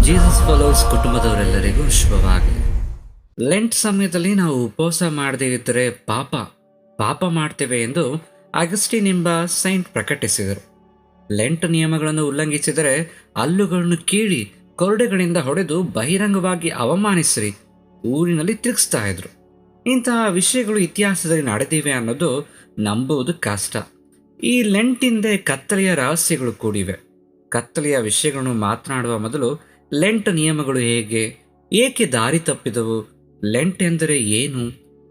Jesus followers ಕುಟುಂಬದವರೆಲ್ಲರಿಗೂ ಶುಭವಾಗಲಿ. Lent ಸಮಯದಲ್ಲಿ ನಾವು ಉಪವಾಸ ಮಾಡದೇ ಇದ್ದರೆ ಪಾಪ ಮಾಡ್ತೇವೆ ಎಂದು ಅಗಸ್ಟಿನ್ ಎಂಬ ಸೈಂಟ್ ಪ್ರಕಟಿಸಿದರು. ಲೆಂಟ್ ನಿಯಮಗಳನ್ನು ಉಲ್ಲಂಘಿಸಿದರೆ ಹಲ್ಲುಗಳನ್ನು ಕೀಳಿ ಕೊರಡೆಗಳಿಂದ ಹೊಡೆದು ಬಹಿರಂಗವಾಗಿ ಅವಮಾನಿಸಿ ಊರಿನಲ್ಲಿ ತಿರುಗಿಸ್ತಾ ಇದ್ರು. ಇಂತಹ ವಿಷಯಗಳು ಇತಿಹಾಸದಲ್ಲಿ ನಡೆದಿವೆ ಅನ್ನೋದು ನಂಬುವುದು ಕಷ್ಟ. ಈ ಲೆಂಟ್ ಹಿಂದೆ ಕತ್ತಲೆಯ ರಹಸ್ಯಗಳು ಕೂಡಿವೆ. ಕತ್ತಲೆಯ ವಿಷಯಗಳನ್ನು ಮಾತನಾಡುವ ಮೊದಲು ಲೆಂಟ್ ನಿಯಮಗಳು ಹೇಗೆ, ಏಕೆ ದಾರಿ ತಪ್ಪಿದವು, ಲೆಂಟ್ ಎಂದರೆ ಏನು,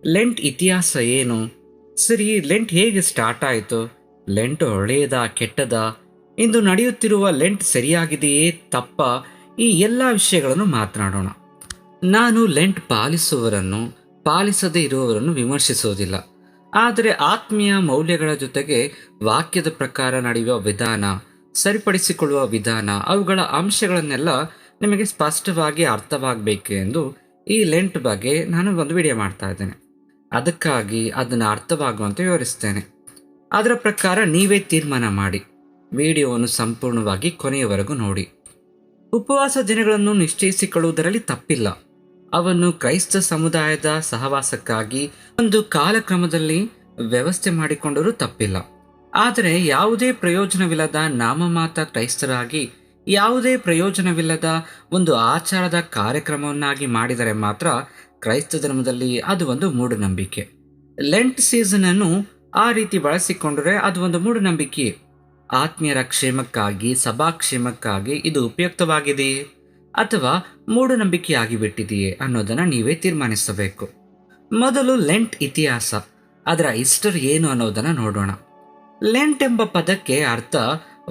ಲೆಂಟ್ ಇತಿಹಾಸ ಏನು, ಸರಿ ಲೆಂಟ್ ಹೇಗೆ ಸ್ಟಾರ್ಟ್ ಆಯಿತು, ಲೆಂಟ್ ಒಳ್ಳೆಯದಾ ಕೆಟ್ಟದಾ, ಇಂದು ನಡೆಯುತ್ತಿರುವ ಲೆಂಟ್ ಸರಿಯಾಗಿದೆಯೇ ತಪ್ಪ, ಈ ಎಲ್ಲ ವಿಷಯಗಳನ್ನು ಮಾತನಾಡೋಣ. ನಾನು ಲೆಂಟ್ ಪಾಲಿಸುವವರನ್ನು ಪಾಲಿಸದೇ ಇರುವವರನ್ನು ವಿಮರ್ಶಿಸುವುದಿಲ್ಲ. ಆದರೆ ಆತ್ಮೀಯ ಮೌಲ್ಯಗಳ ಜೊತೆಗೆ ವಾಕ್ಯದ ಪ್ರಕಾರ ನಡೆಯುವ ವಿಧಾನ, ಸರಿಪಡಿಸಿಕೊಳ್ಳುವ ವಿಧಾನ, ಅವುಗಳ ಅಂಶಗಳನ್ನೆಲ್ಲ ನಿಮಗೆ ಸ್ಪಷ್ಟವಾಗಿ ಅರ್ಥವಾಗಬೇಕು ಎಂದು ಈ ಲೆಂಟ್ ಬಗ್ಗೆ ನಾನು ಒಂದು ವಿಡಿಯೋ ಮಾಡ್ತಾ ಇದ್ದೇನೆ. ಅದಕ್ಕಾಗಿ ಅದನ್ನು ಅರ್ಥವಾಗುವಂತೆ ವಿವರಿಸ್ತೇನೆ. ಅದರ ಪ್ರಕಾರ ನೀವೇ ತೀರ್ಮಾನ ಮಾಡಿ. ವಿಡಿಯೋವನ್ನು ಸಂಪೂರ್ಣವಾಗಿ ಕೊನೆಯವರೆಗೂ ನೋಡಿ. ಉಪವಾಸ ದಿನಗಳನ್ನು ನಿಶ್ಚಯಿಸಿಕೊಳ್ಳುವುದರಲ್ಲಿ ತಪ್ಪಿಲ್ಲ. ಅವನ್ನು ಕ್ರೈಸ್ತ ಸಮುದಾಯದ ಸಹವಾಸಕ್ಕಾಗಿ ಒಂದು ಕಾಲಕ್ರಮದಲ್ಲಿ ವ್ಯವಸ್ಥೆ ಮಾಡಿಕೊಂಡರೂ ತಪ್ಪಿಲ್ಲ. ಆದರೆ ಯಾವುದೇ ಪ್ರಯೋಜನವಿಲ್ಲದ ನಾಮಮಾತ್ರ ಕ್ರೈಸ್ತರಾಗಿ ಯಾವುದೇ ಪ್ರಯೋಜನವಿಲ್ಲದ ಒಂದು ಆಚಾರದ ಕಾರ್ಯಕ್ರಮವನ್ನಾಗಿ ಮಾಡಿದರೆ ಮಾತ್ರ ಕ್ರೈಸ್ತ ಧರ್ಮದಲ್ಲಿ ಅದು ಒಂದು ಮೂಢನಂಬಿಕೆ. ಲೆಂಟ್ ಸೀಸನನ್ನು ಆ ರೀತಿ ಬಳಸಿಕೊಂಡರೆ ಅದು ಒಂದು ಮೂಢನಂಬಿಕೆ. ಆತ್ಮೀಯರ ಕ್ಷೇಮಕ್ಕಾಗಿ, ಸಭಾಕ್ಷೇಮಕ್ಕಾಗಿ ಇದು ಉಪಯುಕ್ತವಾಗಿದೆಯೇ ಅಥವಾ ಮೂಢನಂಬಿಕೆಯಾಗಿ ಬಿಟ್ಟಿದೆಯೇ ಅನ್ನೋದನ್ನು ನೀವೇ ತೀರ್ಮಾನಿಸಬೇಕು. ಮೊದಲು ಲೆಂಟ್ ಇತಿಹಾಸ, ಅದರ ಹಿಸ್ಟರಿ ಏನು ಅನ್ನೋದನ್ನು ನೋಡೋಣ. ಲೆಂಟ್ ಎಂಬ ಪದಕ್ಕೆ ಅರ್ಥ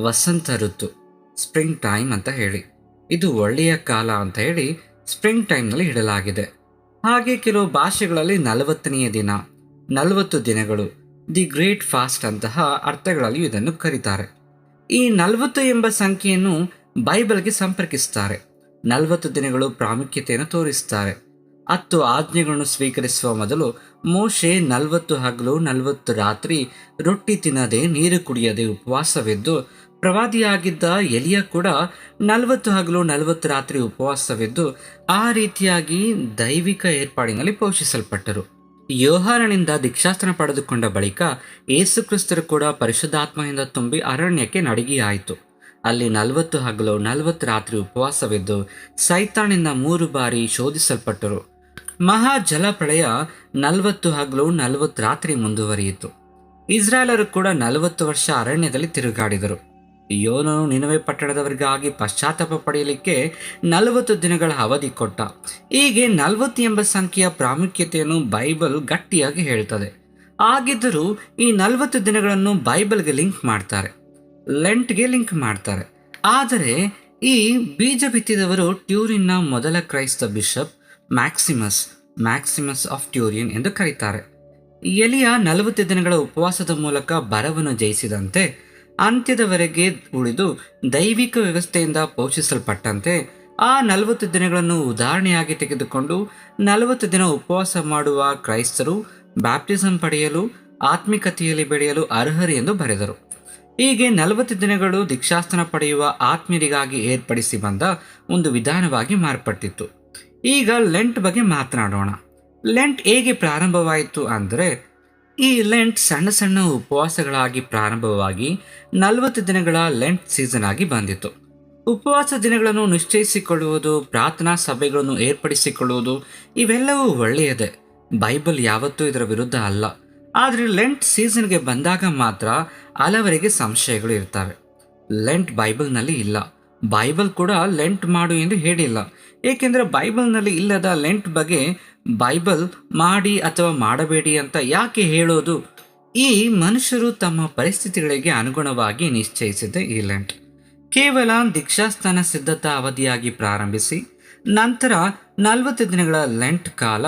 ವಸಂತ ಋತು, ಸ್ಪ್ರಿಂಗ್ ಟೈಮ್ ಅಂತ ಹೇಳಿ. ಇದು ಒಳ್ಳೆಯ ಕಾಲ ಅಂತ ಹೇಳಿ ಸ್ಪ್ರಿಂಗ್ ಟೈಮ್ನಲ್ಲಿ ಇಡಲಾಗಿದೆ. ಹಾಗೆ ಕೆಲವು ಭಾಷೆಗಳಲ್ಲಿ 40ನೆಯ ದಿನ, 40 ದಿನಗಳು, ದಿ ಗ್ರೇಟ್ ಫಾಸ್ಟ್ ಅಂತಹ ಅರ್ಥಗಳಲ್ಲಿ ಇದನ್ನು ಕರೀತಾರೆ. ಈ 40 ಎಂಬ ಸಂಖ್ಯೆಯನ್ನು ಬೈಬಲ್ಗೆ ಸಂಪರ್ಕಿಸ್ತಾರೆ. 40 ದಿನಗಳು ಪ್ರಾಮುಖ್ಯತೆಯನ್ನು ತೋರಿಸ್ತಾರೆ. 10 ಆಜ್ಞೆಗಳನ್ನು ಸ್ವೀಕರಿಸುವ ಮೊದಲು ಮೋಶೆ 40 ಹಗಲು 40 ರಾತ್ರಿ ರೊಟ್ಟಿ ತಿನ್ನದೆ ನೀರು ಕುಡಿಯದೆ ಉಪವಾಸವಿದ್ದು, ಪ್ರವಾದಿಯಾಗಿದ್ದ ಎಲಿಯ ಕೂಡ 40 ಹಗಲು 40 ರಾತ್ರಿ ಉಪವಾಸವಿದ್ದು ಆ ರೀತಿಯಾಗಿ ದೈವಿಕ ಏರ್ಪಾಡಿನಲ್ಲಿ ಪೋಷಿಸಲ್ಪಟ್ಟರು. ಯೋಹಾನನಿಂದ ದೀಕ್ಷಾಸ್ತ್ರ ಪಡೆದುಕೊಂಡ ಬಳಿಕ ಯೇಸು ಕ್ರಿಸ್ತರು ಕೂಡ ಪರಿಶುದ್ಧಾತ್ಮನಿಂದ ತುಂಬಿ ಅರಣ್ಯಕ್ಕೆ ನಡಿಗೆಯಾಯಿತು. ಅಲ್ಲಿ 40 ಹಗಲು 40 ರಾತ್ರಿ ಉಪವಾಸವಿದ್ದು ಸೈತಾನಿಂದ 3 ಬಾರಿ ಶೋಧಿಸಲ್ಪಟ್ಟರು. ಮಹಾ ಜಲಪ್ರಳಯ 40 ಹಗಲು 40 ರಾತ್ರಿ ಮುಂದುವರಿಯಿತು. ಇಸ್ರಾಯೇಲರು ಕೂಡ 40 ವರ್ಷ ಅರಣ್ಯದಲ್ಲಿ ತಿರುಗಾಡಿದರು. ಯೋನನು ನಿನವೆ ಪಟ್ಟಣದವರಿಗಾಗಿ ಪಶ್ಚಾತ್ತಾಪ ಪಡೆಯಲಿಕ್ಕೆ 40 ದಿನಗಳ ಅವಧಿ ಕೊಟ್ಟ. ಹೀಗೆ 40 ಎಂಬ ಸಂಖ್ಯೆಯ ಪ್ರಾಮುಖ್ಯತೆಯನ್ನು ಬೈಬಲ್ ಗಟ್ಟಿಯಾಗಿ ಹೇಳ್ತದೆ. ಆಗಿದ್ದರೂ ಈ 40 ದಿನಗಳನ್ನು ಬೈಬಲ್ಗೆ ಲಿಂಕ್ ಮಾಡ್ತಾರೆ, ಲೆಂಟ್ಗೆ ಲಿಂಕ್ ಮಾಡ್ತಾರೆ. ಆದರೆ ಈ ಬೀಜ ಬಿತ್ತಿದವರು ಟ್ಯೂರಿನ್ನ ಮೊದಲ ಕ್ರೈಸ್ತ ಬಿಷಪ್ ಮ್ಯಾಕ್ಸಿಮಸ್ ಆಫ್ ಟ್ಯೂರಿನ್ ಎಂದು ಕರೀತಾರೆ. ಎಲಿಯ 40 ದಿನಗಳ ಉಪವಾಸದ ಮೂಲಕ ಬರವನ್ನು ಜಯಿಸಿದಂತೆ ಅಂತ್ಯದವರೆಗೆ ಉಳಿದು ದೈವಿಕ ವ್ಯವಸ್ಥೆಯಿಂದ ಪೋಷಿಸಲ್ಪಟ್ಟಂತೆ ಆ 40 ದಿನಗಳನ್ನು ಉದಾಹರಣೆಯಾಗಿ ತೆಗೆದುಕೊಂಡು 40 ದಿನ ಉಪವಾಸ ಮಾಡುವ ಕ್ರೈಸ್ತರು ಬ್ಯಾಪ್ಟಿಸಮ್ ಪಡೆಯಲು, ಆತ್ಮಿಕತೆಯಲ್ಲಿ ಬೆಳೆಯಲು ಅರ್ಹರು ಎಂದು ಬರೆದರು. ಹೀಗೆ 40 ದಿನಗಳು ದೀಕ್ಷಾಸ್ತ್ರ ಪಡೆಯುವ ಆತ್ಮೀಯರಿಗಾಗಿ ಏರ್ಪಡಿಸಿ ಬಂದ ಒಂದು ವಿಧಾನವಾಗಿ ಮಾರ್ಪಟ್ಟಿತ್ತು. ಈಗ ಲೆಂಟ್ ಬಗ್ಗೆ ಮಾತನಾಡೋಣ. ಲೆಂಟ್ ಹೇಗೆ ಪ್ರಾರಂಭವಾಯಿತು ಅಂದರೆ, ಈ ಲೆಂಟ್ ಸಣ್ಣ ಸಣ್ಣ ಉಪವಾಸಗಳಾಗಿ ಪ್ರಾರಂಭವಾಗಿ 40 ದಿನಗಳ ಲೆಂಟ್ ಸೀಸನ್ ಆಗಿ ಬಂದಿತು. ಉಪವಾಸ ದಿನಗಳನ್ನು ನಿಶ್ಚಯಿಸಿಕೊಳ್ಳುವುದು, ಪ್ರಾರ್ಥನಾ ಸಭೆಗಳನ್ನು ಏರ್ಪಡಿಸಿಕೊಳ್ಳುವುದು ಇವೆಲ್ಲವೂ ಒಳ್ಳೆಯದೇ. ಬೈಬಲ್ ಯಾವತ್ತೂ ಇದರ ವಿರುದ್ಧ ಅಲ್ಲ. ಆದರೆ ಲೆಂಟ್ ಸೀಸನ್ಗೆ ಬಂದಾಗ ಮಾತ್ರ ಹಲವರಿಗೆ ಸಂಶಯಗಳು ಇರ್ತವೆ. ಲೆಂಟ್ ಬೈಬಲ್ನಲ್ಲಿ ಇಲ್ಲ, ಬೈಬಲ್ ಕೂಡ ಲೆಂಟ್ ಮಾಡು ಎಂದು ಹೇಳಿಲ್ಲ. ಏಕೆಂದರೆ ಬೈಬಲ್ನಲ್ಲಿ ಇಲ್ಲದ ಲೆಂಟ್ ಬಗ್ಗೆ ಬೈಬಲ್ ಮಾಡಿ ಅಥವಾ ಮಾಡಬೇಡಿ ಅಂತ ಯಾಕೆ ಹೇಳೋದು? ಈ ಮನುಷ್ಯರು ತಮ್ಮ ಪರಿಸ್ಥಿತಿಗಳಿಗೆ ಅನುಗುಣವಾಗಿ ನಿಶ್ಚಯಿಸಿದ ಈ ಲೆಂಟ್ ಕೇವಲ ದೀಕ್ಷಾಸ್ನಾನ ಸಿದ್ಧತಾ ಅವಧಿಯಾಗಿ ಪ್ರಾರಂಭಿಸಿ ನಂತರ 40 ದಿನಗಳ ಲೆಂಟ್ ಕಾಲ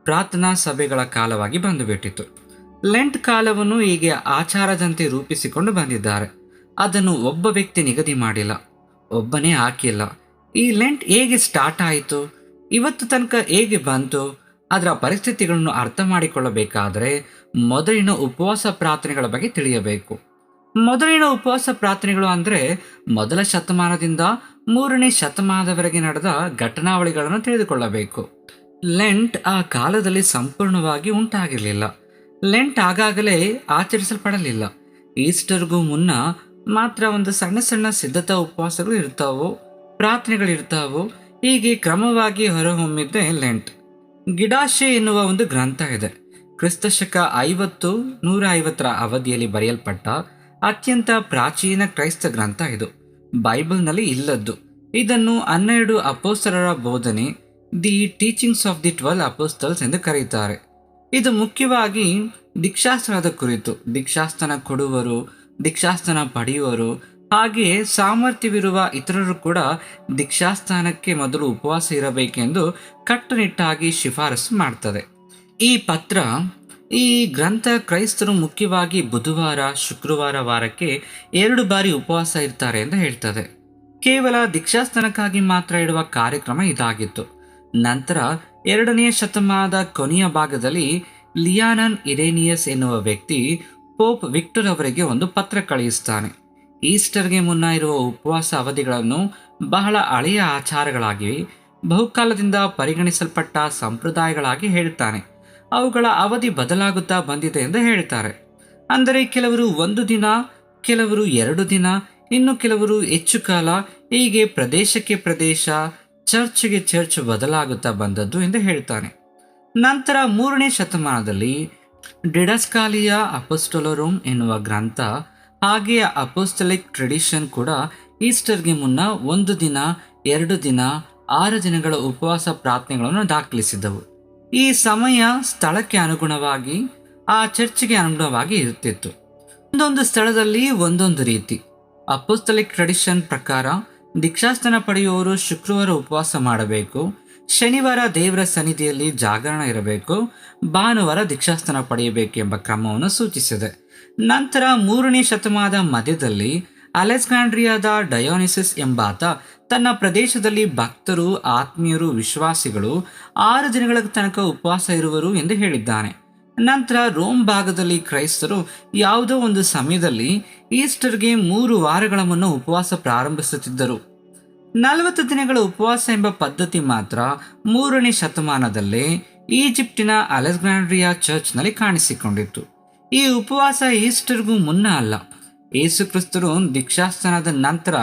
ಪ್ರಾರ್ಥನಾ ಸಭೆಗಳ ಕಾಲವಾಗಿ ಬಂದುಬಿಟ್ಟಿತು. ಲೆಂಟ್ ಕಾಲವನ್ನು ಹೀಗೆ ಆಚಾರದಂತೆ ರೂಪಿಸಿಕೊಂಡು ಬಂದಿದ್ದಾರೆ. ಅದನ್ನು ಒಬ್ಬ ವ್ಯಕ್ತಿ ನಿಗದಿ ಮಾಡಿಲ್ಲ, ಒಬ್ಬನೇ ಹಾಕಿಲ್ಲ. ಈ ಲೆಂಟ್ ಹೇಗೆ ಸ್ಟಾರ್ಟ್ ಆಯಿತು, ಇವತ್ತು ತನಕ ಹೇಗೆ ಬಂತು, ಅದರ ಪರಿಸ್ಥಿತಿಗಳನ್ನು ಅರ್ಥ ಮಾಡಿಕೊಳ್ಳಬೇಕಾದರೆ ಮೊದಲಿನ ಉಪವಾಸ ಪ್ರಾರ್ಥನೆಗಳ ಬಗ್ಗೆ ತಿಳಿಯಬೇಕು. ಮೊದಲಿನ ಉಪವಾಸ ಪ್ರಾರ್ಥನೆಗಳು ಅಂದರೆ ಮೊದಲ ಶತಮಾನದಿಂದ 3ನೇ ಶತಮಾನದವರೆಗೆ ನಡೆದ ಘಟನಾವಳಿಗಳನ್ನು ತಿಳಿದುಕೊಳ್ಳಬೇಕು. ಲೆಂಟ್ ಆ ಕಾಲದಲ್ಲಿ ಸಂಪೂರ್ಣವಾಗಿ ಉಂಟಾಗಿರಲಿಲ್ಲ. ಲೆಂಟ್ ಆಗಾಗಲೇ ಆಚರಿಸಲ್ಪಡಲಿಲ್ಲ. ಈಸ್ಟರ್ಗೂ ಮುನ್ನ ಮಾತ್ರ ಒಂದು ಸಣ್ಣ ಸಣ್ಣ ಸಿದ್ಧತಾ ಉಪವಾಸಗಳು ಇರ್ತಾವೋ, ಪ್ರಾರ್ಥನೆಗಳಿರ್ತಾವೋ. ಹೀಗೆ ಕ್ರಮವಾಗಿ ಹೊರಹೊಮ್ಮಿದ್ದೇ ಲೆಂಟ್. ಗಿಡಾಶೆ ಎನ್ನುವ ಒಂದು ಗ್ರಂಥ ಇದೆ. ಕ್ರಿಸ್ತಶಕ 150ರ ಅವಧಿಯಲ್ಲಿ ಬರೆಯಲ್ಪಟ್ಟ ಅತ್ಯಂತ ಪ್ರಾಚೀನ ಕ್ರೈಸ್ತ ಗ್ರಂಥ ಇದು. ಬೈಬಲ್ನಲ್ಲಿ ಇಲ್ಲದ್ದು. ಇದನ್ನು 12 ಅಪೋಸ್ತಲರ ಬೋಧನೆ, ದಿ ಟೀಚಿಂಗ್ಸ್ ಆಫ್ ದಿ 12 ಅಪೋಸ್ತಲ್ಸ್ ಎಂದು ಕರೆಯುತ್ತಾರೆ. ಇದು ಮುಖ್ಯವಾಗಿ ದೀಕ್ಷಾಸ್ತ್ರದ ಕುರಿತು. ದೀಕ್ಷಾಸ್ತಾನ ಕೊಡುವರು, ದೀಕ್ಷಾಸ್ತಾನ ಪಡೆಯುವರು, ಹಾಗೆಯೇ ಸಾಮರ್ಥ್ಯವಿರುವ ಇತರರು ಕೂಡ ದೀಕ್ಷಾಸ್ಥಾನಕ್ಕೆ ಮೊದಲು ಉಪವಾಸ ಇರಬೇಕೆಂದು ಕಟ್ಟುನಿಟ್ಟಾಗಿ ಶಿಫಾರಸು ಮಾಡ್ತದೆ. ಈ ಗ್ರಂಥ ಕ್ರೈಸ್ತರು ಮುಖ್ಯವಾಗಿ ಬುಧವಾರ, ಶುಕ್ರವಾರ ವಾರಕ್ಕೆ 2 ಬಾರಿ ಉಪವಾಸ ಇರ್ತಾರೆ ಎಂದು ಹೇಳ್ತದೆ. ಕೇವಲ ದೀಕ್ಷಾಸ್ಥಾನಕ್ಕಾಗಿ ಮಾತ್ರ ಇಡುವ ಕಾರ್ಯಕ್ರಮ ಇದಾಗಿತ್ತು. ನಂತರ 2ನೇ ಶತಮಾನದ ಕೊನೆಯ ಭಾಗದಲ್ಲಿ ಲಿಯಾನನ್ ಇರೇನಿಯಸ್ ಎನ್ನುವ ವ್ಯಕ್ತಿ ಪೋಪ್ ವಿಕ್ಟರ್ ಅವರಿಗೆ ಒಂದು ಪತ್ರ ಕಳುಹಿಸ್ತಾನೆ. ಈಸ್ಟರ್ಗೆ ಮುನ್ನ ಇರುವ ಉಪವಾಸ ಅವಧಿಗಳನ್ನು ಬಹಳ ಹಳೆಯ ಆಚಾರಗಳಾಗಿವೆ, ಬಹುಕಾಲದಿಂದ ಪರಿಗಣಿಸಲ್ಪಟ್ಟ ಸಂಪ್ರದಾಯಗಳಾಗಿ ಹೇಳ್ತಾನೆ. ಅವುಗಳ ಅವಧಿ ಬದಲಾಗುತ್ತಾ ಬಂದಿದೆ ಎಂದು ಹೇಳ್ತಾರೆ. ಅಂದರೆ ಕೆಲವರು 1 ದಿನ, ಕೆಲವರು 2 ದಿನ, ಇನ್ನು ಕೆಲವರು ಹೆಚ್ಚು ಕಾಲ, ಹೀಗೆ ಪ್ರದೇಶಕ್ಕೆ ಪ್ರದೇಶ, ಚರ್ಚ್ಗೆ ಚರ್ಚ್ ಬದಲಾಗುತ್ತಾ ಬಂದದ್ದು ಎಂದು ಹೇಳ್ತಾನೆ. ನಂತರ 3ನೇ ಶತಮಾನದಲ್ಲಿ ಡಿಡಸ್ಕಾಲಿಯಾ ಅಪೋಸ್ಟೋಲೋರಮ್ ಎನ್ನುವ ಗ್ರಂಥ, ಹಾಗೆಯೇ ಅಪೋಸ್ಟಲಿಕ್ ಟ್ರೆಡಿಷನ್ ಕೂಡ ಈಸ್ಟರ್ಗೆ ಮುನ್ನ 1 ದಿನ, 2 ದಿನ, 6 ದಿನಗಳ ಉಪವಾಸ ಪ್ರಾರ್ಥನೆಗಳನ್ನು ದಾಖಲಿಸಿದ್ದವು. ಈ ಸಮಯ ಸ್ಥಳಕ್ಕೆ ಅನುಗುಣವಾಗಿ, ಆ ಚರ್ಚ್ಗೆ ಅನುಗುಣವಾಗಿ ಇರುತ್ತಿತ್ತು. ಒಂದೊಂದು ಸ್ಥಳದಲ್ಲಿ ಒಂದೊಂದು ರೀತಿ. ಅಪೋಸ್ತಲಿಕ್ ಟ್ರೆಡಿಷನ್ ಪ್ರಕಾರ ದೀಕ್ಷಾಸ್ಥಾನ ಪಡೆಯುವವರು ಶುಕ್ರವಾರ ಉಪವಾಸ ಮಾಡಬೇಕು, ಶನಿವಾರ ದೇವರ ಸನ್ನಿಧಿಯಲ್ಲಿ ಜಾಗರಣ ಇರಬೇಕು, ಭಾನುವಾರ ದೀಕ್ಷಾಸ್ಥಾನ ಪಡೆಯಬೇಕೆಂಬ ಕ್ರಮವನ್ನು ಸೂಚಿಸಿದೆ. ನಂತರ 3ನೇ ಶತಮಾನದ ಮಧ್ಯದಲ್ಲಿ ಅಲೆಕ್ಸಾಂಡ್ರಿಯಾದ ಡಯೋನಿಸಿಸ್ ಎಂಬಾತ ತನ್ನ ಪ್ರದೇಶದಲ್ಲಿ ಭಕ್ತರು, ಆತ್ಮೀಯರು, ವಿಶ್ವಾಸಿಗಳು 6 ದಿನಗಳ ತನಕ ಉಪವಾಸ ಇರುವರು ಎಂದು ಹೇಳಿದ್ದಾನೆ. ನಂತರ ರೋಮ್ ಭಾಗದಲ್ಲಿ ಕ್ರೈಸ್ತರು ಯಾವುದೋ ಒಂದು ಸಮಯದಲ್ಲಿ ಈಸ್ಟರ್ಗೆ 3 ವಾರಗಳ ಮುನ್ನ ಉಪವಾಸ ಪ್ರಾರಂಭಿಸುತ್ತಿದ್ದರು. 40 ದಿನಗಳ ಉಪವಾಸ ಎಂಬ ಪದ್ಧತಿ ಮಾತ್ರ 3ನೇ ಶತಮಾನದಲ್ಲೇ ಈಜಿಪ್ಟಿನ ಅಲೆಕ್ಸಾಂಡ್ರಿಯಾ ಚರ್ಚ್ನಲ್ಲಿ ಕಾಣಿಸಿಕೊಂಡಿತ್ತು. ಈ ಉಪವಾಸ ಈಸ್ಟರ್ಗೂ ಮುನ್ನ ಅಲ್ಲ, ಯೇಸು ಕ್ರಿಸ್ತರು ದೀಕ್ಷಾಸ್ಥಾನದ ನಂತರ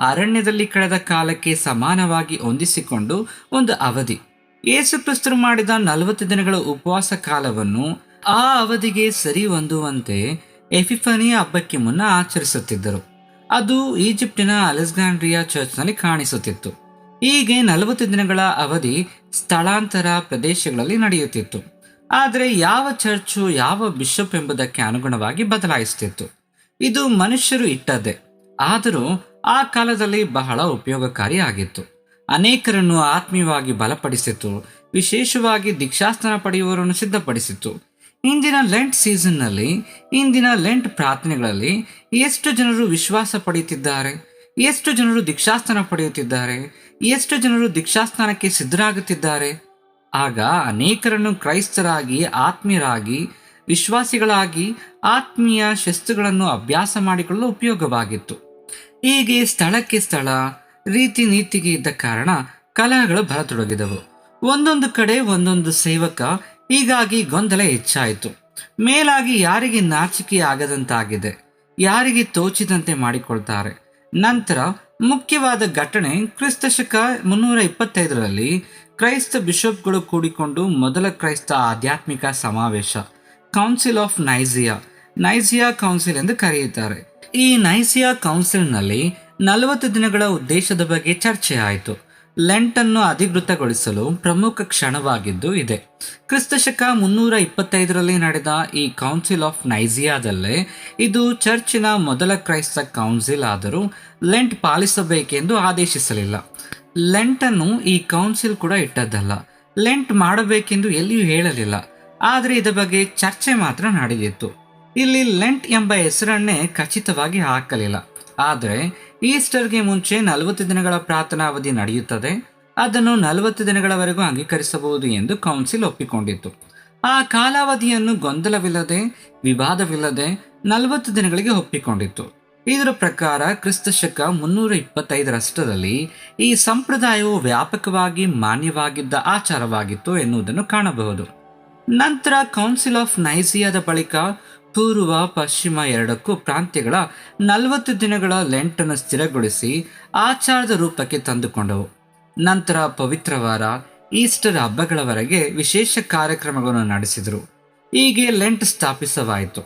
ಅರಣ್ಯದಲ್ಲಿ ಕಳೆದ ಕಾಲಕ್ಕೆ ಸಮಾನವಾಗಿ ಹೊಂದಿಸಿಕೊಂಡು ಒಂದು ಅವಧಿ. ಯೇಸು ಕ್ರಿಸ್ತರು ಮಾಡಿದ 40 ದಿನಗಳ ಉಪವಾಸ ಕಾಲವನ್ನು ಆ ಅವಧಿಗೆ ಸರಿ ಹೊಂದುವಂತೆ ಎಪಿಫನಿ ಹಬ್ಬಕ್ಕೆ ಮುನ್ನ ಆಚರಿಸುತ್ತಿದ್ದರು. ಅದು ಈಜಿಪ್ಟಿನ ಅಲೆಕ್ಸಾಂಡ್ರಿಯಾ ಚರ್ಚ್ನಲ್ಲಿ ಕಾಣಿಸುತ್ತಿತ್ತು. ಹೀಗೆ 40 ದಿನಗಳ ಅವಧಿ ಸ್ಥಳಾಂತರ ಪ್ರದೇಶಗಳಲ್ಲಿ ನಡೆಯುತ್ತಿತ್ತು. ಆದರೆ ಯಾವ ಚರ್ಚು, ಯಾವ ಬಿಷಪ್ ಎಂಬುದಕ್ಕೆ ಅನುಗುಣವಾಗಿ ಬದಲಾಯಿಸುತ್ತಿತ್ತು. ಇದು ಮನುಷ್ಯರು ಇಟ್ಟದ್ದೇ, ಆದರೂ ಆ ಕಾಲದಲ್ಲಿ ಬಹಳ ಉಪಯೋಗಕಾರಿಯಾಗಿತ್ತು. ಅನೇಕರನ್ನು ಆತ್ಮೀಯವಾಗಿ ಬಲಪಡಿಸಿತು, ವಿಶೇಷವಾಗಿ ದೀಕ್ಷಾಸ್ಥಾನ ಪಡೆಯುವವರನ್ನು ಸಿದ್ಧಪಡಿಸಿತು. ಇಂದಿನ ಲೆಂಟ್ ಸೀಸನ್ನಲ್ಲಿ, ಇಂದಿನ ಲೆಂಟ್ ಪ್ರಾರ್ಥನೆಗಳಲ್ಲಿ ಎಷ್ಟು ಜನರು ವಿಶ್ವಾಸ ಪಡೆಯುತ್ತಿದ್ದಾರೆ, ಎಷ್ಟು ಜನರು ದೀಕ್ಷಾಸ್ಥಾನ ಪಡೆಯುತ್ತಿದ್ದಾರೆ, ಎಷ್ಟು ಜನರು ದೀಕ್ಷಾಸ್ಥಾನಕ್ಕೆ ಸಿದ್ಧರಾಗುತ್ತಿದ್ದಾರೆ? ಆಗ ಅನೇಕರನ್ನು ಕ್ರೈಸ್ತರಾಗಿ, ಆತ್ಮೀಯರಾಗಿ, ವಿಶ್ವಾಸಿಗಳಾಗಿ ಆತ್ಮೀಯ ಶಿಸ್ತುಗಳನ್ನು ಅಭ್ಯಾಸ ಮಾಡಿಕೊಳ್ಳಲು ಉಪಯೋಗವಾಗಿತ್ತು. ಹೀಗೆ ಸ್ಥಳಕ್ಕೆ ಸ್ಥಳ, ರೀತಿ ನೀತಿಗೆ ಇದ್ದ ಕಾರಣ ಕಲಹಗಳು ಬರತೊಡಗಿದವು. ಒಂದೊಂದು ಕಡೆ ಒಂದೊಂದು ಸೇವಕ. ಹೀಗಾಗಿ ಗೊಂದಲ ಹೆಚ್ಚಾಯಿತು. ಮೇಲಾಗಿ ಯಾರಿಗೆ ನಾಚಿಕೆ ಆಗದಂತಾಗಿದೆ, ಯಾರಿಗೆ ತೋಚಿದಂತೆ ಮಾಡಿಕೊಳ್ತಾರೆ. ನಂತರ ಮುಖ್ಯವಾದ ಘಟನೆ ಕ್ರಿಸ್ತಶಕ 325ರಲ್ಲಿ ಕ್ರೈಸ್ತ ಬಿಷಪ್ಗಳು ಕೂಡಿಕೊಂಡು ಮೊದಲ ಕ್ರೈಸ್ತ ಆಧ್ಯಾತ್ಮಿಕ ಸಮಾವೇಶ, ಕೌನ್ಸಿಲ್ ಆಫ್ ನೈಸಿಯಾ ಕೌನ್ಸಿಲ್ ಎಂದು ಕರೆಯುತ್ತಾರೆ. ಈ ನೈಸಿಯಾ ಕೌನ್ಸಿಲ್ನಲ್ಲಿ 40 ದಿನಗಳ ಉದ್ದೇಶದ ಬಗ್ಗೆ ಚರ್ಚೆ ಆಯಿತು. ಲೆಂಟನ್ನು ಅಧಿಕೃತಗೊಳಿಸಲು ಪ್ರಮುಖ ಕ್ಷಣವಾಗಿದ್ದು ಇದೆ. ಕ್ರಿಸ್ತಶಕ 325ರಲ್ಲಿ ನಡೆದ ಈ ಕೌನ್ಸಿಲ್ ಆಫ್ ನೈಸಿಯಾದಲ್ಲೇ ಇದು ಚರ್ಚಿನ ಮೊದಲ ಕ್ರೈಸ್ತ ಕೌನ್ಸಿಲ್. ಆದರೂ ಲೆಂಟ್ ಪಾಲಿಸಬೇಕೆಂದು ಆದೇಶಿಸಲಿಲ್ಲ. ಲೆಂಟನ್ನು ಈ ಕೌನ್ಸಿಲ್ ಕೂಡ ಇಟ್ಟದ್ದಲ್ಲ. ಲೆಂಟ್ ಮಾಡಬೇಕೆಂದು ಎಲ್ಲಿಯೂ ಹೇಳಲಿಲ್ಲ. ಆದರೆ ಇದರ ಬಗ್ಗೆ ಚರ್ಚೆ ಮಾತ್ರ ನಡೆದಿತ್ತು. ಇಲ್ಲಿ ಲೆಂಟ್ ಎಂಬ ಹೆಸರನ್ನೇ ಖಚಿತವಾಗಿ ಹಾಕಲಿಲ್ಲ. ಆದರೆ ಈಸ್ಟರ್ಗೆ ಮುಂಚೆ 40 ದಿನಗಳ ಪ್ರಾರ್ಥನಾ ಅವಧಿ ನಡೆಯುತ್ತದೆ, ಅದನ್ನು 40 ದಿನಗಳವರೆಗೂ ಅಂಗೀಕರಿಸಬಹುದು ಎಂದು ಕೌನ್ಸಿಲ್ ಒಪ್ಪಿಕೊಂಡಿತ್ತು. ಆ ಕಾಲಾವಧಿಯನ್ನು ಗೊಂದಲವಿಲ್ಲದೆ, ವಿವಾದವಿಲ್ಲದೆ 40 ದಿನಗಳಿಗೆ ಒಪ್ಪಿಕೊಂಡಿತ್ತು. ಇದರ ಪ್ರಕಾರ ಕ್ರಿಸ್ತ ಶಕ 325ರಷ್ಟರಲ್ಲಿ ಈ ಸಂಪ್ರದಾಯವು ವ್ಯಾಪಕವಾಗಿ ಮಾನ್ಯವಾಗಿದ್ದ ಆಚಾರವಾಗಿತ್ತು ಎನ್ನುವುದನ್ನು ಕಾಣಬಹುದು. ನಂತರ ಕೌನ್ಸಿಲ್ ಆಫ್ ನೈಸಿಯಾದ ಬಳಿಕ ಪೂರ್ವ ಪಶ್ಚಿಮ ಎರಡಕ್ಕೂ ಪ್ರಾಂತ್ಯಗಳ 40 ದಿನಗಳ ಲೆಂಟನ್ನು ಸ್ಥಿರಗೊಳಿಸಿ ಆಚಾರದ ರೂಪಕ್ಕೆ ತಂದುಕೊಂಡವು. ನಂತರ ಪವಿತ್ರವಾರ, ಈಸ್ಟರ್ ಹಬ್ಬಗಳವರೆಗೆ ವಿಶೇಷ ಕಾರ್ಯಕ್ರಮಗಳನ್ನು ನಡೆಸಿದರು. ಹೀಗೆ ಲೆಂಟ್ ಸ್ಥಾಪಿಸವಾಯಿತು.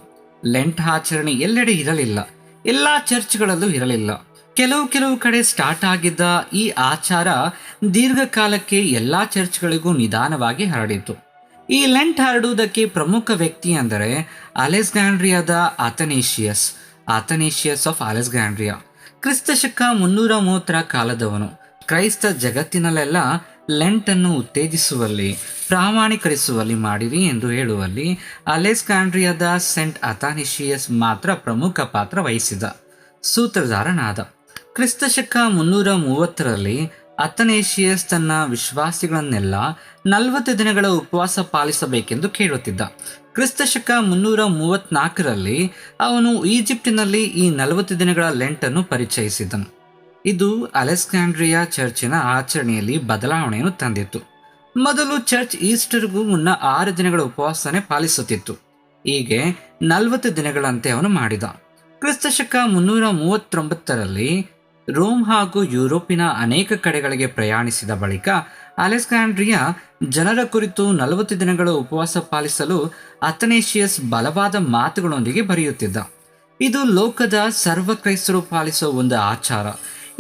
ಲೆಂಟ್ ಆಚರಣೆ ಎಲ್ಲೆಡೆ ಇರಲಿಲ್ಲ, ಎಲ್ಲ ಚರ್ಚ್ಗಳಲ್ಲೂ ಇರಲಿಲ್ಲ. ಕೆಲವು ಕಡೆ ಸ್ಟಾರ್ಟ್ ಆಗಿದ್ದ ಈ ಆಚಾರ ದೀರ್ಘಕಾಲಕ್ಕೆ ಎಲ್ಲ ಚರ್ಚ್ಗಳಿಗೂ ನಿಧಾನವಾಗಿ ಹರಡಿತು. ಈ ಲೆಂಟ್ ಹರಡುವುದಕ್ಕೆ ಪ್ರಮುಖ ವ್ಯಕ್ತಿ ಅಂದರೆ ಅಲೆಕ್ಸಾಂಡ್ರಿಯಾದ ಅಥನೇಷಿಯಸ್ ಆಫ್ ಅಲೆಕ್ಸಾಂಡ್ರಿಯಾ. ಕ್ರಿಸ್ತ ಶಕ 330ರ ಕಾಲದವನು. ಕ್ರೈಸ್ತ ಜಗತ್ತಿನಲ್ಲೆಲ್ಲ ಲೆಂಟನ್ನು ಉತ್ತೇಜಿಸುವಲ್ಲಿ, ಪ್ರಾಮಾಣೀಕರಿಸುವಲ್ಲಿ ಮಾಡಿರಿ ಎಂದು ಹೇಳುವಲ್ಲಿ ಅಲೆಕ್ಸಾಂಡ್ರಿಯಾದ ಸೆಂಟ್ ಅಥನೇಷಿಯಸ್ ಮಾತ್ರ ಪ್ರಮುಖ ಪಾತ್ರ ವಹಿಸಿದ ಸೂತ್ರಧಾರನಾದ. ಕ್ರಿಸ್ತ ಶಕ 330ರಲ್ಲಿ ಅಥನೇಷಿಯಸ್ ತನ್ನ ವಿಶ್ವಾಸಿಗಳನ್ನೆಲ್ಲ 40 ದಿನಗಳ ಉಪವಾಸ ಪಾಲಿಸಬೇಕೆಂದು ಕೇಳುತ್ತಿದ್ದ. ಕ್ರಿಸ್ತ ಶಕ 334ರಲ್ಲಿ ಅವನು ಈಜಿಪ್ಟಿನಲ್ಲಿ ಈ 40 ದಿನಗಳ ಲೆಂಟನ್ನು ಪರಿಚಯಿಸಿದನು. ಇದು ಅಲೆಕ್ಸಾಂಡ್ರಿಯಾ ಚರ್ಚಿನ ಆಚರಣೆಯಲ್ಲಿ ಬದಲಾವಣೆಯನ್ನು ತಂದಿತ್ತು. ಮೊದಲು ಚರ್ಚ್ ಈಸ್ಟರ್ಗೂ ಮುನ್ನ 6 ದಿನಗಳ ಉಪವಾಸನೆ ಪಾಲಿಸುತ್ತಿತ್ತು. ಹೀಗೆ 40 ದಿನಗಳಂತೆ ಅವನು ಮಾಡಿದ. ಕ್ರಿಸ್ತ ಶಕ 339ರಲ್ಲಿ ರೋಮ್ ಹಾಗೂ ಯುರೋಪಿನ ಅನೇಕ ಕಡೆಗಳಿಗೆ ಪ್ರಯಾಣಿಸಿದ ಬಳಿಕ ಅಲೆಕ್ಸಾಂಡ್ರಿಯಾ ಜನರ ಕುರಿತು 40 ದಿನಗಳ ಉಪವಾಸ ಪಾಲಿಸಲು ಅಥನೇಷಿಯಸ್ ಬಲವಾದ ಮಾತುಗಳೊಂದಿಗೆ ಬರೆಯುತ್ತಿದ್ದ. ಇದು ಲೋಕದ ಸರ್ವ ಕ್ರೈಸ್ತರು ಪಾಲಿಸುವ ಒಂದು ಆಚಾರ.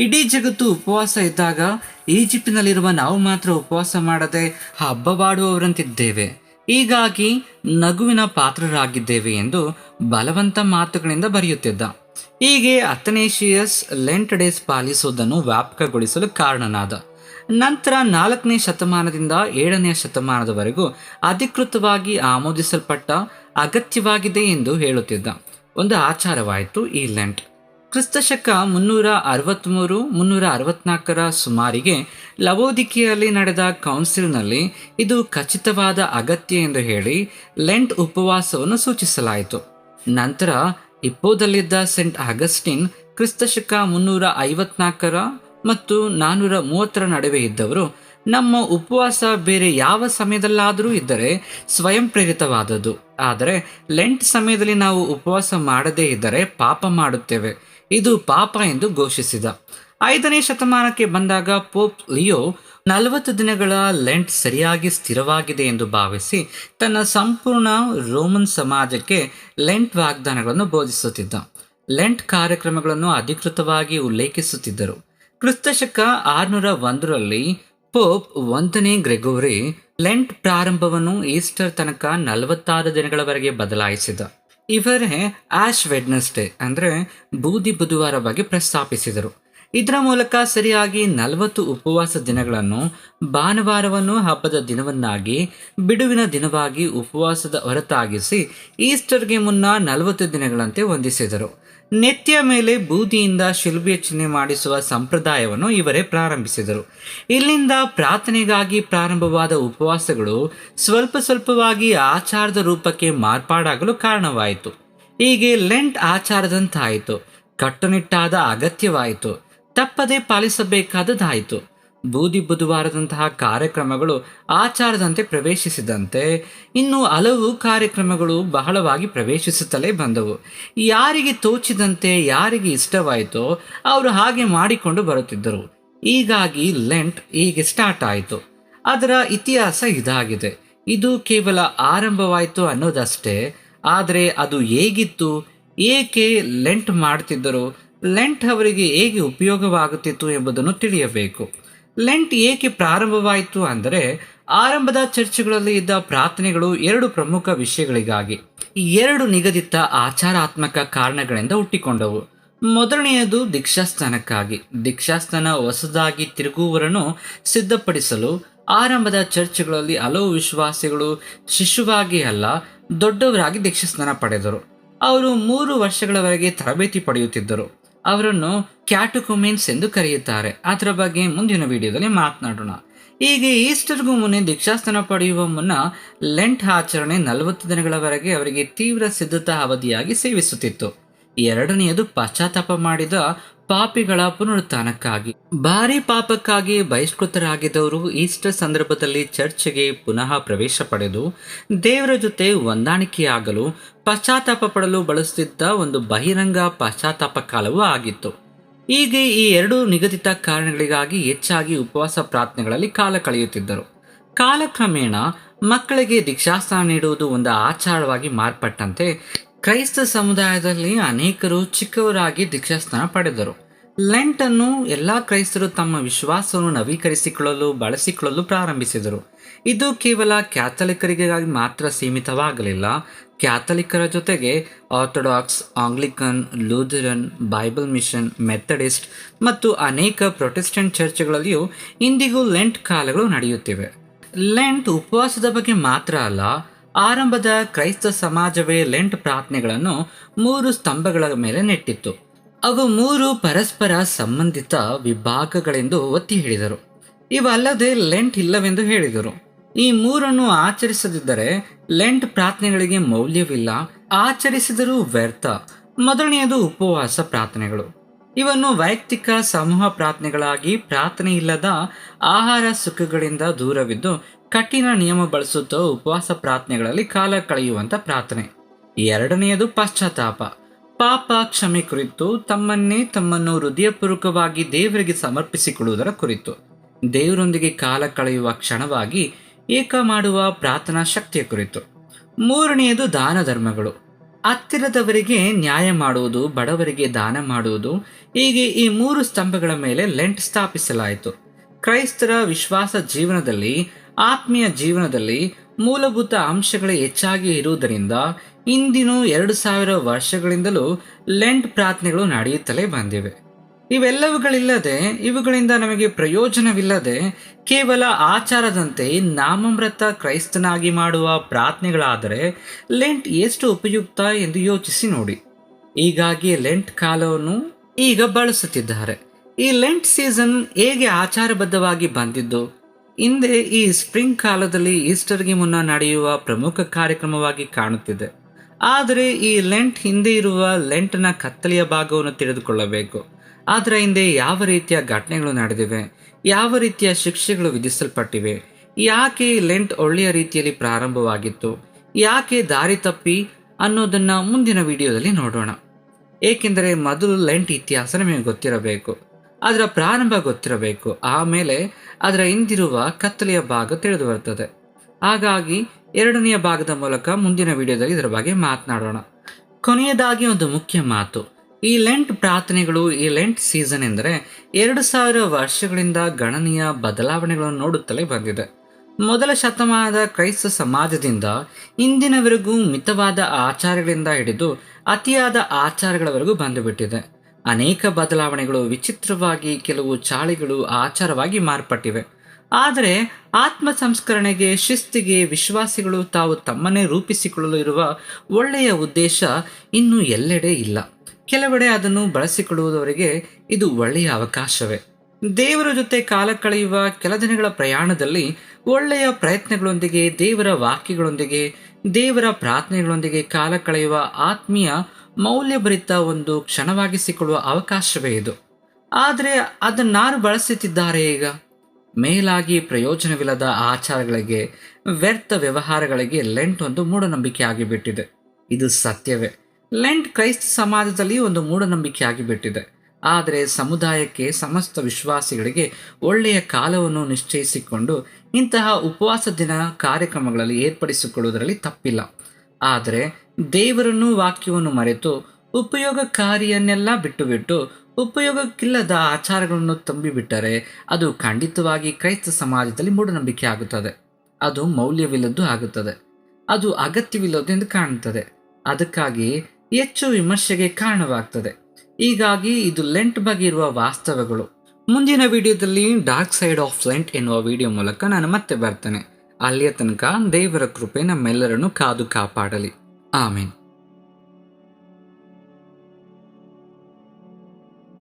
ಇಡೀ ಜಗತ್ತು ಉಪವಾಸ ಇದ್ದಾಗ ಈಜಿಪ್ಟಿನಲ್ಲಿರುವ ನಾವು ಮಾತ್ರ ಉಪವಾಸ ಮಾಡದೆ ಹಬ್ಬವಾಡುವವರಂತಿದ್ದೇವೆ, ಹೀಗಾಗಿ ನಗುವಿನ ಪಾತ್ರರಾಗಿದ್ದೇವೆ ಎಂದು ಬಲವಂತ ಮಾತುಗಳಿಂದ ಬರೆಯುತ್ತಿದ್ದ. ಹೀಗೆ ಅಥನೇಷಿಯಸ್ ಲೆಂಟ್ ಡೇಸ್ ಪಾಲಿಸುವುದನ್ನು ವ್ಯಾಪಕಗೊಳಿಸಲು ಕಾರಣನಾದ. ನಂತರ 4ನೇ ಶತಮಾನದಿಂದ 7ನೇ ಶತಮಾನದವರೆಗೂ ಅಧಿಕೃತವಾಗಿ ಆಮೋದಿಸಲ್ಪಟ್ಟ ಅಗತ್ಯವಾಗಿದೆ ಎಂದು ಹೇಳುತ್ತಿದ್ದ ಒಂದು ಆಚಾರವಾಯಿತು ಈ ಲೆಂಟ್. ಕ್ರಿಸ್ತ ಶಕ 363-364ರ ಸುಮಾರಿಗೆ ಲವೋದಿಕೆಯಲ್ಲಿ ನಡೆದ ಕೌನ್ಸಿಲ್ನಲ್ಲಿ ಇದು ಖಚಿತವಾದ ಅಗತ್ಯ ಎಂದು ಹೇಳಿ ಲೆಂಟ್ ಉಪವಾಸವನ್ನು ಸೂಚಿಸಲಾಯಿತು. ನಂತರ ಹಿಪ್ಪೋದಲ್ಲಿದ್ದ ಸೆಂಟ್ ಆಗಸ್ಟಿನ್ ಕ್ರಿಸ್ತ ಶಕ 354 ಮತ್ತು 430 ನಡುವೆ ಇದ್ದವರು, ನಮ್ಮ ಉಪವಾಸ ಬೇರೆ ಯಾವ ಸಮಯದಲ್ಲಾದರೂ ಇದ್ದರೆ ಸ್ವಯಂ ಪ್ರೇರಿತವಾದದ್ದು, ಆದರೆ ಲೆಂಟ್ ಸಮಯದಲ್ಲಿ ನಾವು ಉಪವಾಸ ಮಾಡದೇ ಇದ್ದರೆ ಪಾಪ ಮಾಡುತ್ತೇವೆ, ಇದು ಪಾಪ ಎಂದು ಘೋಷಿಸಿದ. 5ನೇ ಶತಮಾನಕ್ಕೆ ಬಂದಾಗ ಪೋಪ್ ಲಿಯೋ 40 ದಿನಗಳ ಲೆಂಟ್ ಸರಿಯಾಗಿ ಸ್ಥಿರವಾಗಿದೆ ಎಂದು ಭಾವಿಸಿ ತನ್ನ ಸಂಪೂರ್ಣ ರೋಮನ್ ಸಮಾಜಕ್ಕೆ ಲೆಂಟ್ ವಾಗ್ದಾನಗಳನ್ನು ಬೋಧಿಸುತ್ತಿದ್ದ. ಲೆಂಟ್ ಕಾರ್ಯಕ್ರಮಗಳನ್ನು ಅಧಿಕೃತವಾಗಿ ಉಲ್ಲೇಖಿಸುತ್ತಿದ್ದರು. ಕ್ರಿಸ್ತ ಶಕ 601ರಲ್ಲಿ ಪೋಪ್ 1ನೇ ಗ್ರೆಗೋರಿ ಲೆಂಟ್ ಪ್ರಾರಂಭವನ್ನು ಈಸ್ಟರ್ ತನಕ 46 ದಿನಗಳವರೆಗೆ ಬದಲಾಯಿಸಿದ. ಇವರೇ ಆಶ್ ವೆಡ್ನೆಸ್ಡೇ ಅಂದರೆ ಬೂದಿ ಬುಧವಾರ ಬಗ್ಗೆ ಪ್ರಸ್ತಾಪಿಸಿದರು. ಇದರ ಮೂಲಕ ಸರಿಯಾಗಿ 40 ಉಪವಾಸ ದಿನಗಳನ್ನು ಭಾನುವಾರವನ್ನು ಹಬ್ಬದ ದಿನವನ್ನಾಗಿ, ಬಿಡುವಿನ ದಿನವಾಗಿ ಉಪವಾಸದ ಹೊರತಾಗಿಸಿ ಈಸ್ಟರ್ಗೆ ಮುನ್ನ 40 ದಿನಗಳಂತೆ ಹೊಂದಿಸಿದರು. ನೆತ್ತಿಯ ಮೇಲೆ ಬೂದಿಯಿಂದ ಶಿಲುಬೆಯ ಚಿಹ್ನೆ ಮಾಡಿಸುವ ಸಂಪ್ರದಾಯವನ್ನು ಇವರೇ ಪ್ರಾರಂಭಿಸಿದರು. ಇಲ್ಲಿಂದ ಪ್ರಾರ್ಥನೆಗಾಗಿ ಪ್ರಾರಂಭವಾದ ಉಪವಾಸಗಳು ಸ್ವಲ್ಪವಾಗಿ ಆಚಾರದ ರೂಪಕ್ಕೆ ಮಾರ್ಪಾಡಾಗಲು ಕಾರಣವಾಯಿತು. ಹೀಗೆ ಲೆಂಟ್ ಆಚಾರದಂತಾಯಿತು, ಕಟ್ಟುನಿಟ್ಟಾದ ಅಗತ್ಯವಾಯಿತು, ತಪ್ಪದೇ ಪಾಲಿಸಬೇಕಾದದಾಯಿತು. ಬೂದಿ ಬುಧವಾರದಂತಹ ಕಾರ್ಯಕ್ರಮಗಳು ಆಚಾರದಂತೆ ಪ್ರವೇಶಿಸಿದಂತೆ ಇನ್ನು ಹಲವು ಕಾರ್ಯಕ್ರಮಗಳು ಬಹಳವಾಗಿ ಪ್ರವೇಶಿಸುತ್ತಲೇ ಬಂದವು. ಯಾರಿಗೆ ತೋಚಿದಂತೆ, ಯಾರಿಗೆ ಇಷ್ಟವಾಯಿತೋ ಅವರು ಹಾಗೆ ಮಾಡಿಕೊಂಡು ಬರುತ್ತಿದ್ದರು. ಹೀಗಾಗಿ ಲೆಂಟ್ ಹೀಗೆ ಸ್ಟಾರ್ಟ್ ಆಯಿತು. ಅದರ ಇತಿಹಾಸ ಇದಾಗಿದೆ. ಇದು ಕೇವಲ ಆರಂಭವಾಯಿತು ಅನ್ನೋದಷ್ಟೇ. ಆದರೆ ಅದು ಹೇಗಿತ್ತು, ಏಕೆ ಲೆಂಟ್ ಮಾಡ್ತಿದ್ದರು, ಲೆಂಟ್ ಅವರಿಗೆ ಹೇಗೆ ಉಪಯೋಗವಾಗುತ್ತಿತ್ತು ಎಂಬುದನ್ನು ತಿಳಿಯಬೇಕು. ಲೆಂಟ್ ಏಕೆ ಪ್ರಾರಂಭವಾಯಿತು ಅಂದರೆ, ಆರಂಭದ ಚರ್ಚ್ಗಳಲ್ಲಿ ಇದ್ದ ಪ್ರಾರ್ಥನೆಗಳು 2 ಪ್ರಮುಖ ವಿಷಯಗಳಿಗಾಗಿ, 2 ನಿಗದಿತ ಆಚಾರಾತ್ಮಕ ಕಾರಣಗಳಿಂದ ಹುಟ್ಟಿಕೊಂಡವು. ಮೊದಲನೆಯದು ದೀಕ್ಷಾಸ್ನಾನಕ್ಕಾಗಿ. ದೀಕ್ಷಾಸ್ನಾನ ಹೊಸದಾಗಿ ತಿರುಗುವವರನ್ನು ಸಿದ್ಧಪಡಿಸಲು ಆರಂಭದ ಚರ್ಚ್ಗಳಲ್ಲಿ ಹಲವು ವಿಶ್ವಾಸಿಗಳು ಶಿಶುವಾಗಿ ಅಲ್ಲ, ದೊಡ್ಡವರಾಗಿ ದೀಕ್ಷಾಸ್ನಾನ ಪಡೆದರು. ಅವರು 3 ವರ್ಷಗಳವರೆಗೆ ತರಬೇತಿ ಪಡೆಯುತ್ತಿದ್ದರು. ಅವರನ್ನು ಕ್ಯಾಟುಕೊಮೆನ್ಸ್ ಎಂದು ಕರೆಯುತ್ತಾರೆ. ಅದರ ಬಗ್ಗೆ ಮುಂದಿನ ವಿಡಿಯೋದಲ್ಲಿ ಮಾತನಾಡೋಣ. ಹೀಗೆ ಈಸ್ಟರ್ಗೂ ಮುನ್ನ ದೀಕ್ಷಾಸ್ನಾನ ಪಡೆಯುವ ಮುನ್ನ ಲೆಂಟ್ ಆಚರಣೆ 40 ದಿನಗಳವರೆಗೆ ಅವರಿಗೆ ತೀವ್ರ ಸಿದ್ಧತಾ ಅವಧಿಯಾಗಿ ಸೇವಿಸುತ್ತಿತ್ತು. ಎರಡನೆಯದು ಪಶ್ಚಾತ್ತಾಪ ಮಾಡಿದ ಪಾಪಿಗಳ ಪುನರುತ್ಥಾನಕ್ಕಾಗಿ. ಭಾರಿ ಪಾಪಕ್ಕಾಗಿ ಬಹಿಷ್ಕೃತರಾಗಿದ್ದವರು ಈಸ್ಟರ್ ಸಂದರ್ಭದಲ್ಲಿ ಚರ್ಚ್ಗೆ ಪುನಃ ಪ್ರವೇಶ ಪಡೆದು ದೇವರ ಜೊತೆ ಹೊಂದಾಣಿಕೆಯಾಗಲು ಪಶ್ಚಾತ್ತಾಪ ಪಡಲು ಬಳಸುತ್ತಿದ್ದ ಒಂದು ಬಹಿರಂಗ ಪಶ್ಚಾತ್ತಾಪ ಕಾಲವೂ ಆಗಿತ್ತು. ಹೀಗೆ ಈ ಎರಡು ನಿಗದಿತ ಕಾರಣಗಳಿಗಾಗಿ ಹೆಚ್ಚಾಗಿ ಉಪವಾಸ ಪ್ರಾರ್ಥನೆಗಳಲ್ಲಿ ಕಾಲ ಕಳೆಯುತ್ತಿದ್ದರು. ಕಾಲಕ್ರಮೇಣ ಮಕ್ಕಳಿಗೆ ದೀಕ್ಷಾಸ್ನಾನ ನೀಡುವುದು ಒಂದು ಆಚಾರವಾಗಿ ಮಾರ್ಪಟ್ಟಂತೆ ಕ್ರೈಸ್ತ ಸಮುದಾಯದಲ್ಲಿ ಅನೇಕರು ಚಿಕ್ಕವರಾಗಿ ದೀಕ್ಷಾಸ್ನಾನ ಪಡೆದರು. ಲೆಂಟ್ ಅನ್ನು ಎಲ್ಲ ಕ್ರೈಸ್ತರು ತಮ್ಮ ವಿಶ್ವಾಸವನ್ನು ನವೀಕರಿಸಿಕೊಳ್ಳಲು ಬಳಸಿಕೊಳ್ಳಲು ಪ್ರಾರಂಭಿಸಿದರು. ಇದು ಕೇವಲ ಕ್ಯಾಥಲಿಕರಿಗಾಗಿ ಮಾತ್ರ ಸೀಮಿತವಾಗಲಿಲ್ಲ. ಕ್ಯಾಥಲಿಕರ ಜೊತೆಗೆ Orthodox, Anglican, Lutheran, Bible mission, Methodist ಮತ್ತು ಅನೇಕ ಪ್ರೊಟೆಸ್ಟೆಂಟ್ ಚರ್ಚ್ಗಳಲ್ಲಿಯೂ ಇಂದಿಗೂ ಲೆಂಟ್ ಕಾಲಗಳು ನಡೆಯುತ್ತಿವೆ. ಲೆಂಟ್ ಉಪವಾಸದ ಬಗ್ಗೆ ಮಾತ್ರ ಅಲ್ಲ, ಆರಂಭದ ಕ್ರೈಸ್ತ ಸಮಾಜವೇ ಲೆಂಟ್ ಪ್ರಾರ್ಥನೆಗಳನ್ನು 3 ಸ್ತಂಭಗಳ ಮೇಲೆ ನೆಟ್ಟಿತ್ತು. ಅವು 3 ಪರಸ್ಪರ ಸಂಬಂಧಿತ ವಿಭಾಗಗಳೆಂದು ಒತ್ತಿ ಹೇಳಿದರು. ಇವಲ್ಲದೆ ಲೆಂಟ್ ಇಲ್ಲವೆಂದು ಹೇಳಿದರು. ಈ 3 ಆಚರಿಸದಿದ್ದರೆ ಲೆಂಟ್ ಪ್ರಾರ್ಥನೆಗಳಿಗೆ ಮೌಲ್ಯವಿಲ್ಲ, ಆಚರಿಸಿದರೂ ವ್ಯರ್ಥ. ಮೊದಲನೆಯದು ಉಪವಾಸ ಪ್ರಾರ್ಥನೆಗಳು. ಇವನ್ನು ವೈಯಕ್ತಿಕ ಸಮೂಹ ಪ್ರಾರ್ಥನೆಗಳಾಗಿ, ಪ್ರಾರ್ಥನೆ ಇಲ್ಲದ ಆಹಾರ ಸುಖಗಳಿಂದ ದೂರವಿದ್ದು ಕಠಿಣ ನಿಯಮ ಬಳಸುತ್ತಾ ಉಪವಾಸ ಪ್ರಾರ್ಥನೆಗಳಲ್ಲಿ ಕಾಲ ಕಳೆಯುವಂಥ ಪ್ರಾರ್ಥನೆ. ಎರಡನೆಯದು ಪಶ್ಚಾತ್ತಾಪ, ಪಾಪ ಕ್ಷಮೆ ಕುರಿತು, ತಮ್ಮನ್ನು ಹೃದಯಪೂರ್ವಕವಾಗಿ ದೇವರಿಗೆ ಸಮರ್ಪಿಸಿಕೊಳ್ಳುವುದರ ಕುರಿತು, ದೇವರೊಂದಿಗೆ ಕಾಲ ಕಳೆಯುವ ಕ್ಷಣವಾಗಿ ಏಕ ಮಾಡುವ ಪ್ರಾರ್ಥನಾ ಶಕ್ತಿಯ ಕುರಿತು. ಮೂರನೆಯದು ದಾನ ಧರ್ಮಗಳು, ಹತ್ತಿರದವರಿಗೆ ನ್ಯಾಯ ಮಾಡುವುದು, ಬಡವರಿಗೆ ದಾನ ಮಾಡುವುದು. ಹೀಗೆ ಈ 3 ಸ್ತಂಭಗಳ ಮೇಲೆ ಲೆಂಟ್ ಸ್ಥಾಪಿಸಲಾಯಿತು. ಕ್ರೈಸ್ತರ ವಿಶ್ವಾಸ ಜೀವನದಲ್ಲಿ, ಆತ್ಮೀಯ ಜೀವನದಲ್ಲಿ ಮೂಲಭೂತ ಅಂಶಗಳೇ ಹೆಚ್ಚಾಗಿ ಇರುವುದರಿಂದ ಇಂದಿನ 2000 ವರ್ಷಗಳಿಂದಲೂ ಲೆಂಟ್ ಪ್ರಾರ್ಥನೆಗಳು ನಡೆಯುತ್ತಲೇ ಬಂದಿವೆ. ಇವೆಲ್ಲವುಗಳಿಲ್ಲದೆ, ಇವುಗಳಿಂದ ನಮಗೆ ಪ್ರಯೋಜನವಿಲ್ಲದೆ ಕೇವಲ ಆಚಾರದಂತೆ ನಾಮಮೃತ ಕ್ರೈಸ್ತನಾಗಿ ಮಾಡುವ ಪ್ರಾರ್ಥನೆಗಳಾದರೆ ಲೆಂಟ್ ಎಷ್ಟು ಉಪಯುಕ್ತ ಎಂದು ಯೋಚಿಸಿ ನೋಡಿ. ಹೀಗಾಗಿ ಲೆಂಟ್ ಕಾಲವನ್ನು ಈಗ ಬಳಸುತ್ತಿದ್ದಾರೆ. ಈ ಲೆಂಟ್ ಸೀಸನ್ ಹೇಗೆ ಆಚಾರಬದ್ಧವಾಗಿ ಬಂದಿದ್ದು? ಹಿಂದೆ ಈ ಸ್ಪ್ರಿಂಗ್ ಕಾಲದಲ್ಲಿ ಈಸ್ಟರ್ಗೆ ಮುನ್ನ ನಡೆಯುವ ಪ್ರಮುಖ ಕಾರ್ಯಕ್ರಮವಾಗಿ ಕಾಣುತ್ತಿದೆ. ಆದರೆ ಈ ಲೆಂಟ್ ಹಿಂದೆ ಇರುವ ಲೆಂಟ್ನ ಕತ್ತಲೆಯ ಭಾಗವನ್ನು ತಿಳಿದುಕೊಳ್ಳಬೇಕು. ಅದರ ಹಿಂದೆ ಯಾವ ರೀತಿಯ ಘಟನೆಗಳು ನಡೆದಿವೆ, ಯಾವ ರೀತಿಯ ಶಿಕ್ಷೆಗಳು ವಿಧಿಸಲ್ಪಟ್ಟಿವೆ, ಯಾಕೆ ಲೆಂಟ್ ಒಳ್ಳೆಯ ರೀತಿಯಲ್ಲಿ ಪ್ರಾರಂಭವಾಗಿತ್ತು, ಯಾಕೆ ದಾರಿ ತಪ್ಪಿ ಅನ್ನೋದನ್ನು ಮುಂದಿನ ವಿಡಿಯೋದಲ್ಲಿ ನೋಡೋಣ. ಏಕೆಂದರೆ ಮೊದಲು ಲೆಂಟ್ ಇತಿಹಾಸ ನಮಗೆ ಗೊತ್ತಿರಬೇಕು, ಅದರ ಪ್ರಾರಂಭ ಗೊತ್ತಿರಬೇಕು, ಆಮೇಲೆ ಅದರ ಹಿಂದಿರುವ ಕತ್ತಲೆಯ ಭಾಗ ತಿಳಿದು ಬರ್ತದೆ. ಹಾಗಾಗಿ ಎರಡನೆಯ ಭಾಗದ ಮೂಲಕ ಮುಂದಿನ ವಿಡಿಯೋದಲ್ಲಿ ಇದರ ಬಗ್ಗೆ ಮಾತನಾಡೋಣ. ಕೊನೆಯದಾಗಿ ಒಂದು ಮುಖ್ಯ ಮಾತು, ಈ ಲೆಂಟ್ ಪ್ರಾರ್ಥನೆಗಳು, ಈ ಲೆಂಟ್ ಸೀಸನ್ ಎಂದರೆ 2000 ವರ್ಷಗಳಿಂದ ಗಣನೀಯ ಬದಲಾವಣೆಗಳನ್ನು ನೋಡುತ್ತಲೇ ಬಂದಿದೆ. ಮೊದಲ ಶತಮಾನದ ಕ್ರೈಸ್ತ ಸಮಾಜದಿಂದ ಇಂದಿನವರೆಗೂ ಮಿತವಾದ ಆಚಾರಗಳಿಂದ ಹಿಡಿದು ಅತಿಯಾದ ಆಚಾರಗಳವರೆಗೂ ಬಂದುಬಿಟ್ಟಿದೆ. ಅನೇಕ ಬದಲಾವಣೆಗಳು ವಿಚಿತ್ರವಾಗಿ, ಕೆಲವು ಚಾಳಿಗಳು ಆಚಾರವಾಗಿ ಮಾರ್ಪಟ್ಟಿವೆ. ಆದರೆ ಆತ್ಮ ಸಂಸ್ಕರಣೆಗೆ, ಶಿಸ್ತಿಗೆ ವಿಶ್ವಾಸಿಗಳು ತಾವು ತಮ್ಮನ್ನೇ ರೂಪಿಸಿಕೊಳ್ಳಲು ಇರುವ ಒಳ್ಳೆಯ ಉದ್ದೇಶ ಇನ್ನೂ ಎಲ್ಲೆಡೆ ಇಲ್ಲ. ಕೆಲವೆಡೆ ಅದನ್ನು ಬಳಸಿಕೊಳ್ಳುವುದವರಿಗೆ ಇದು ಒಳ್ಳೆಯ ಅವಕಾಶವೇ. ದೇವರ ಜೊತೆ ಕಾಲ ಕಳೆಯುವ ಕೆಲ ದಿನಗಳ ಪ್ರಯಾಣದಲ್ಲಿ ಒಳ್ಳೆಯ ಪ್ರಯತ್ನಗಳೊಂದಿಗೆ, ದೇವರ ವಾಕ್ಯಗಳೊಂದಿಗೆ, ದೇವರ ಪ್ರಾರ್ಥನೆಗಳೊಂದಿಗೆ ಕಾಲ ಕಳೆಯುವ ಆತ್ಮೀಯ ಮೌಲ್ಯಭರಿತ ಒಂದು ಕ್ಷಣವಾಗಿಸಿಕೊಳ್ಳುವ ಅವಕಾಶವೇ ಇದು. ಆದರೆ ಅದನ್ನಾರು ಬಳಸುತ್ತಿದ್ದಾರೆ ಈಗ? ಮೇಲಾಗಿ ಪ್ರಯೋಜನವಿಲ್ಲದ ಆಚಾರಗಳಿಗೆ, ವ್ಯರ್ಥ ವ್ಯವಹಾರಗಳಿಗೆ ಲೆಂಟ್ ಒಂದು ಮೂಢನಂಬಿಕೆ ಆಗಿಬಿಟ್ಟಿದೆ. ಇದು ಸತ್ಯವೇ. ಲೆಂಟ್ ಕ್ರೈಸ್ತ ಸಮಾಜದಲ್ಲಿ ಒಂದು ಮೂಢನಂಬಿಕೆ ಆಗಿಬಿಟ್ಟಿದೆ. ಆದರೆ ಸಮುದಾಯಕ್ಕೆ, ಸಮಸ್ತ ವಿಶ್ವಾಸಿಗಳಿಗೆ ಒಳ್ಳೆಯ ಕಾಲವನ್ನು ನಿಶ್ಚಯಿಸಿಕೊಂಡು ಇಂತಹ ಉಪವಾಸ ದಿನ ಕಾರ್ಯಕ್ರಮಗಳಲ್ಲಿ ಏರ್ಪಡಿಸಿಕೊಳ್ಳುವುದರಲ್ಲಿ ತಪ್ಪಿಲ್ಲ. ಆದರೆ ದೇವರನ್ನು, ವಾಕ್ಯವನ್ನು ಮರೆತು ಉಪಯೋಗಕಾರಿಯನ್ನೆಲ್ಲ ಬಿಟ್ಟು ಉಪಯೋಗಕ್ಕಿಲ್ಲದ ಆಚಾರಗಳನ್ನು ತುಂಬಿಬಿಟ್ಟರೆ ಅದು ಖಂಡಿತವಾಗಿ ಕ್ರೈಸ್ತ ಸಮಾಜದಲ್ಲಿ ಮೂಢನಂಬಿಕೆ ಆಗುತ್ತದೆ. ಅದು ಮೌಲ್ಯವಿಲ್ಲದ್ದು ಆಗುತ್ತದೆ. ಅದು ಅಗತ್ಯವಿಲ್ಲದ್ದು ಎಂದು ಕಾಣುತ್ತದೆ. ಅದಕ್ಕಾಗಿ ಹೆಚ್ಚು ವಿಮರ್ಶೆಗೆ ಕಾರಣವಾಗ್ತದೆ. ಹೀಗಾಗಿ ಇದು ಲೆಂಟ್ ಬಗ್ಗೆ ಇರುವ ವಾಸ್ತವಗಳು. ಮುಂದಿನ ವಿಡಿಯೋದಲ್ಲಿ ಡಾರ್ಕ್ ಸೈಡ್ ಆಫ್ ಲೆಂಟ್ ಎನ್ನುವ ವಿಡಿಯೋ ಮೂಲಕ ನಾನು ಮತ್ತೆ ಬರ್ತೇನೆ. ಅಲ್ಲಿಯ ತನಕ ದೇವರ ಕೃಪೆ ನಮ್ಮೆಲ್ಲರನ್ನು ಕಾದು ಕಾಪಾಡಲಿ. ಆಮೇನ್.